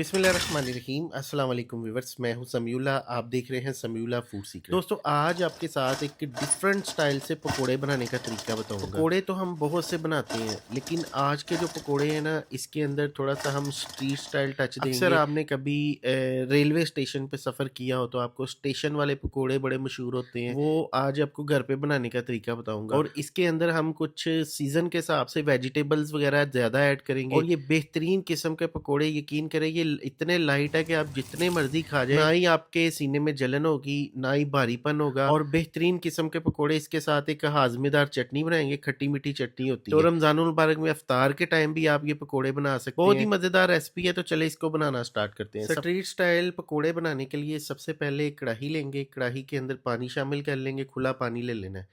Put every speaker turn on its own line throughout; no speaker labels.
बिस्मिल्लाहिर्रहमानिर्रहीम अस्सलाम वालेकुम व्यूअर्स, मैं हूं समीउल्लाह। आप देख रहे हैं समीउल्लाह फूड सीक्रेट। दोस्तों, आज आपके साथ एक डिफरेंट स्टाइल से पकोड़े बनाने का तरीका बताऊंगा। पकोड़े तो हम बहुत से बनाते हैं, लेकिन आज के जो पकोड़े हैं ना, इसके अंदर थोड़ा सा हम स्ट्रीट स्टाइल टच देंगे। अक्सर आपने कभी रेलवे स्टेशन पे सफ़र किया हो तो आपको स्टेशन वाले पकोड़े बड़े मशहूर होते हैं, वो आज आपको घर पे बनाने का तरीका बताऊंगा। और इसके अंदर हम कुछ सीज़न के हिसाब से वेजिटेबल्स वगैरह ज़्यादा ऐड करेंगे और ये बेहतरीन किस्म के पकोड़े, यकीन करें ये इतने लाइट है कि आप जितने मर्जी खा जाए, ना ही आपके सीने में जलन होगी, ना ही भारीपन होगा। और बेहतरीन किस्म के पकोड़े, इसके साथ एक हाजमेदार चटनी बनाएंगे, खट्टी मीठी चटनी होती है। तो रमजानुल मुबारक में अफ्तार के टाइम भी आप ये पकोड़े बना सकते हैं। बहुत ही मजेदार रेसिपी है, तो चले इसको बनाना स्टार्ट करते हैं। स्ट्रीट स्टाइल पकोड़े बनाने के लिए सबसे पहले एक कढ़ाई लेंगे, कढ़ाई के अंदर पानी शामिल कर लेंगे, खुला पानी ले लेना है।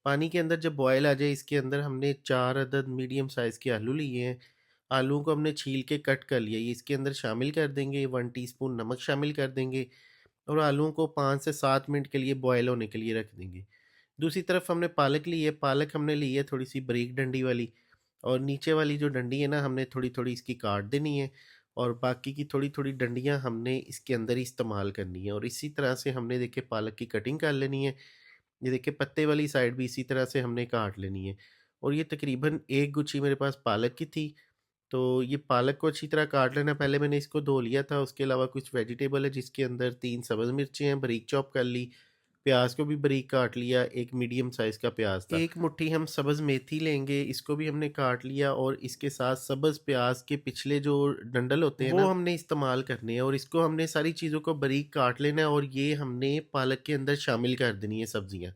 पानी के अंदर जब बॉयल आ जाए, इसके अंदर हमने 4 अदद मीडियम साइज़ के आलू लिए हैं। आलूओं को हमने छील के कट कर लिया, ये इसके अंदर शामिल कर देंगे। 1 टीस्पून नमक शामिल कर देंगे और आलूओं को 5 से 7 मिनट के लिए बॉयल होने के लिए रख देंगे। दूसरी तरफ हमने पालक ली है, पालक हमने ली है थोड़ी-सी बारीक डंडी वाली, और नीचे वाली जो डंडी है ना, हमने थोड़ी-थोड़ी इसकी काट देनी है और बाकी की थोड़ी-थोड़ी डंडियाँ हमने इसके अंदर ही इस्तेमाल करनी है। और इसी तरह से हमने देखिए पालक की कटिंग कर लेनी है। ये देखिए पत्ते वाली साइड भी इसी तरह से हमने काट लेनी है। और ये तकरीबन 1 गुच्छी मेरे पास पालक की थी, तो ये पालक को अच्छी तरह काट लेना। पहले मैंने इसको धो लिया था। उसके अलावा कुछ वेजिटेबल है जिसके अंदर 3 सब्ज़ मिर्चें हैं, बारीक चॉप कर ली। प्याज को भी बारीक काट लिया, एक मीडियम साइज़ का प्याज था। एक मुट्ठी हम सब्ज़ मेथी लेंगे, इसको भी हमने काट लिया और इसके साथ सब्ज़ प्याज के पिछले जो डंडल होते हैं वो हमने इस्तेमाल करने हैं। और इसको हमने सारी चीज़ों को बारीक काट लेना है और ये हमने पालक के अंदर शामिल कर देनी है सब्ज़ियाँ।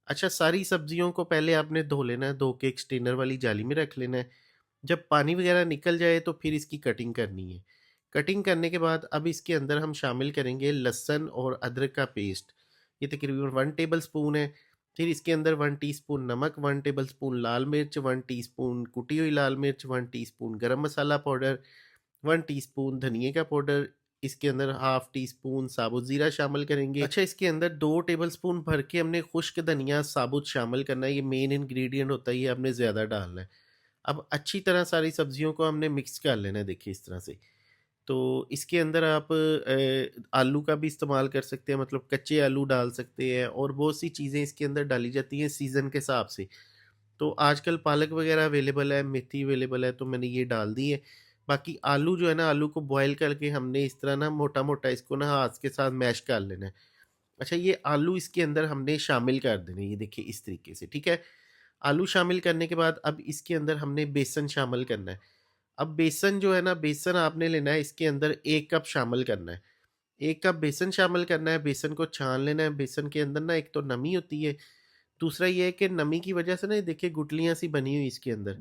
अच्छा, सारी सब्ज़ियों को पहले आपने धो लेना है, धो के एक स्ट्रेनर वाली जाली में रख लेना है। जब पानी वगैरह निकल जाए तो फिर इसकी कटिंग करनी है। कटिंग करने के बाद अब इसके अंदर हम शामिल करेंगे लहसुन और अदरक का पेस्ट। ये तकरीबन 1 टेबलस्पून है। फिर इसके अंदर 1 टीस्पून नमक, 1 टेबलस्पून लाल मिर्च, 1 टीस्पून कुटी हुई लाल मिर्च, 1 टीस्पून गरम मसाला पाउडर, 1 टीस्पून धनिये का पाउडर। इसके अंदर हाफ टी स्पून साबुत ज़ीरा शामिल करेंगे। अच्छा, इसके अंदर 2 टेबलस्पून भर के हमने खुश्क धनिया साबुत शामिल करना है। ये मेन इंग्रेडिएंट होता है, ये हमने ज़्यादा डालना है। अब अच्छी तरह सारी सब्जियों को हमने मिक्स कर लेना है, देखिए इस तरह से। तो इसके अंदर आप आलू का भी इस्तेमाल कर सकते हैं, मतलब कच्चे आलू डाल सकते हैं और बहुत सी चीज़ें इसके अंदर डाली जाती हैं सीज़न के हिसाब से। तो आजकल पालक वगैरह अवेलेबल है, मेथी अवेलेबल है, तो मैंने ये डाल दी है। बाकी आलू जो है ना, आलू को बॉयल करके हमने इस तरह ना मोटा-मोटा इसको ना हाथ के साथ मैश कर लेना है। अच्छा, ये आलू इसके अंदर हमने शामिल कर देने हैं, ये देखिए इस तरीके से, ठीक है? आलू शामिल करने के बाद अब इसके अंदर हमने बेसन शामिल करना है। अब बेसन जो है ना, बेसन आपने लेना है, इसके अंदर 1 कप शामिल करना है। 1 कप बेसन शामिल करना है, बेसन को छान लेना है। बेसन के अंदर ना एक तो नमी होती है, दूसरा ये है कि नमी की वजह से ना ये देखिए गुठलियाँ सी बनी हुई इसके अंदर,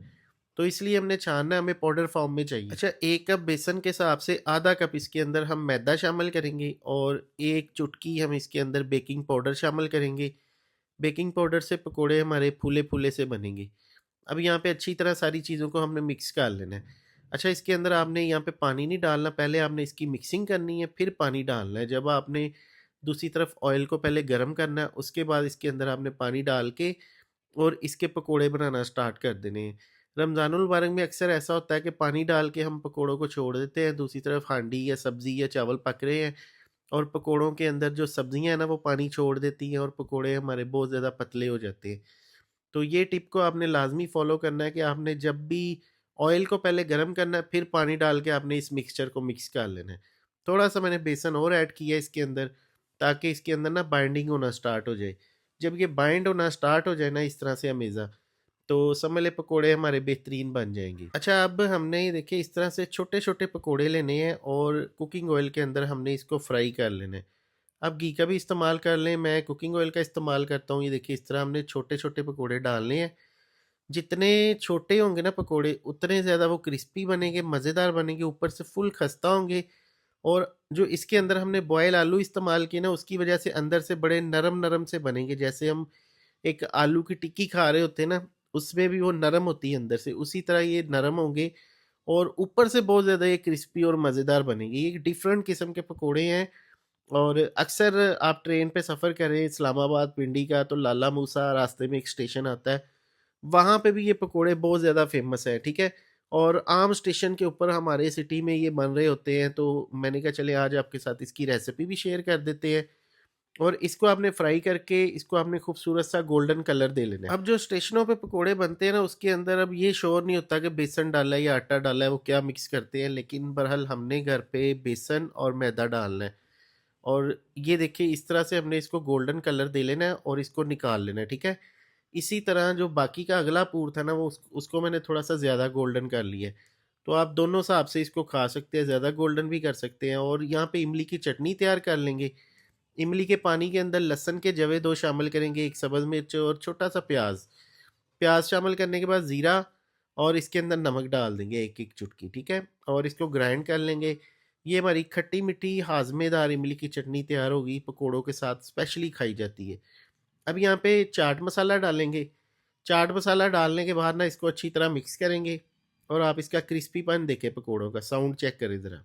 तो इसलिए हमने छानना है, हमें पाउडर फॉर्म में चाहिए। अच्छा, 1 कप बेसन के हिसाब से आधा कप इसके अंदर हम मैदा शामिल करेंगे और 1 चुटकी हम इसके अंदर बेकिंग पाउडर शामिल करेंगे। बेकिंग पाउडर से पकोड़े हमारे फूले-फूले से बनेंगे। अब यहाँ पे अच्छी तरह सारी चीज़ों को हमने मिक्स कर लेना है। अच्छा, इसके अंदर आपने यहाँ पे पानी नहीं डालना, पहले आपने इसकी मिक्सिंग करनी है, फिर पानी डालना है। जब आपने दूसरी तरफ ऑयल को पहले गरम करना है, उसके बाद इसके अंदर आपने पानी डाल के और इसके पकोड़े बनाना स्टार्ट कर देने हैं। रमज़ानुल मुबारक में अक्सर ऐसा होता है कि पानी डाल के हम पकोड़ों को छोड़ देते हैं, दूसरी तरफ हांडी या सब्ज़ी या चावल पक रहे हैं और पकोड़ों के अंदर जो सब्ज़ियाँ हैं ना, वो पानी छोड़ देती हैं और पकोड़े हमारे बहुत ज़्यादा पतले हो जाते हैं। तो ये टिप को आपने लाज़मी फ़ॉलो करना है कि आपने जब भी ऑयल को पहले गरम करना है, फिर पानी डाल के आपने इस मिक्सचर को मिक्स कर लेना है। थोड़ा-सा मैंने बेसन और ऐड किया है इसके अंदर, ताकि इसके अंदर ना बाइंडिंग होना स्टार्ट हो जाए। जब ये बाइंड होना स्टार्ट हो जाए ना इस तरह से हमेशा, तो समझ लें पकोड़े हमारे बेहतरीन बन जाएँगे। अच्छा, अब हमने ये देखिए इस तरह से छोटे-छोटे पकोड़े लेने हैं और कुकिंग ऑयल के अंदर हमने इसको फ्राई कर लेना है। आप घी का भी इस्तेमाल कर लें, मैं कुकिंग ऑयल का इस्तेमाल करता हूँ। ये देखिए इस तरह हमने छोटे-छोटे पकोड़े डालने हैं। जितने छोटे होंगे ना पकोड़े, उतने ज़्यादा वो क्रिस्पी बनेंगे, मज़ेदार बनेंगे, ऊपर से फुल खस्ता होंगे। और जो इसके अंदर हमने बॉयल आलू इस्तेमाल किए ना, उसकी वजह से अंदर से बड़े नरम-नरम से बनेंगे। जैसे हम एक आलू की टिक्की खा रहे होते हैं ना, उसमें भी वो नरम होती है अंदर से, उसी तरह ये नरम होंगे और ऊपर से बहुत ज़्यादा ये क्रिस्पी और मज़ेदार बनेंगे। ये एक डिफरेंट किस्म के पकोड़े हैं। और अक्सर आप ट्रेन पे सफ़र करें इस्लामाबाद पिंडी का, तो लाला मूसा रास्ते में एक स्टेशन आता है, वहाँ पे भी ये पकोड़े बहुत ज़्यादा फ़ेमस है, ठीक है? और आम स्टेशन के ऊपर हमारे सिटी में ये बन रहे होते हैं, तो मैंने कहा चले आज आपके साथ इसकी रेसिपी भी शेयर कर देते हैं। और इसको आपने फ्राई करके इसको आपने खूबसूरत सा गोल्डन कलर दे लेना है। अब जो स्टेशनों पे पकोड़े बनते हैं ना, उसके अंदर अब ये श्योर नहीं होता कि बेसन डाला है या आटा डाला है, वो क्या मिक्स करते हैं, लेकिन बहरहाल हमने घर पे बेसन और मैदा डालना है। और ये देखिए इस तरह से हमने इसको गोल्डन कलर दे लेना है और इसको निकाल लेना है, ठीक है। इसी तरह जो बाकी का अगला पूर था ना, वो उसको मैंने थोड़ा सा ज़्यादा गोल्डन कर लिया है। तो आप दोनों हिसाब से इसको खा सकते हैं, ज़्यादा गोल्डन भी कर सकते हैं। और यहाँ पे इमली की चटनी तैयार कर लेंगे। इमली के पानी के अंदर लहसुन के जवे 2 शामिल करेंगे, 1 सब्ज़ मिर्च और छोटा सा प्याज। प्याज शामिल करने के बाद ज़ीरा और इसके अंदर नमक डाल देंगे 1-1 चुटकी, ठीक है? और इसको ग्राइंड कर लेंगे। ये हमारी खट्टी-मीठी हाज़मेदार इमली की चटनी तैयार होगी, पकोड़ों के साथ स्पेशली खाई जाती है। अब यहाँ पे चाट मसाला डालेंगे। चाट मसाला डालने के बाद ना इसको अच्छी तरह मिक्स करेंगे और आप इसका क्रिस्पीपन देखें पकोड़ों का, साउंड चेक करें ज़रा।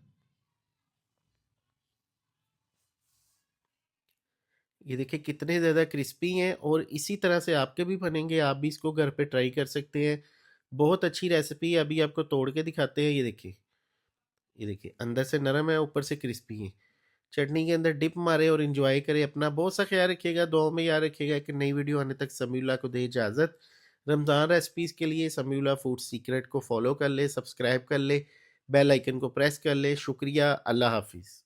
ये देखिए कितने ज़्यादा क्रिस्पी हैं और इसी तरह से आपके भी बनेंगे, आप भी इसको घर पे ट्राई कर सकते हैं। बहुत अच्छी रेसिपी है, अभी आपको तोड़ के दिखाते हैं। ये देखिए अंदर से नरम है, ऊपर से क्रिस्पी है। चटनी के अंदर डिप मारे और एंजॉय करें। अपना बहुत सा ख्याल रखिएगा, दुआ में याद रखिएगा। कि नई वीडियो आने तक समीउल्लाह को दे इजाज़त। रमज़ान रेसिपीज़ के लिए समीउल्लाह फूड सीक्रेट को फॉलो कर ले, सब्सक्राइब कर ले, बेल आइकन को प्रेस कर ले। शुक्रिया, अल्लाह हाफिज़।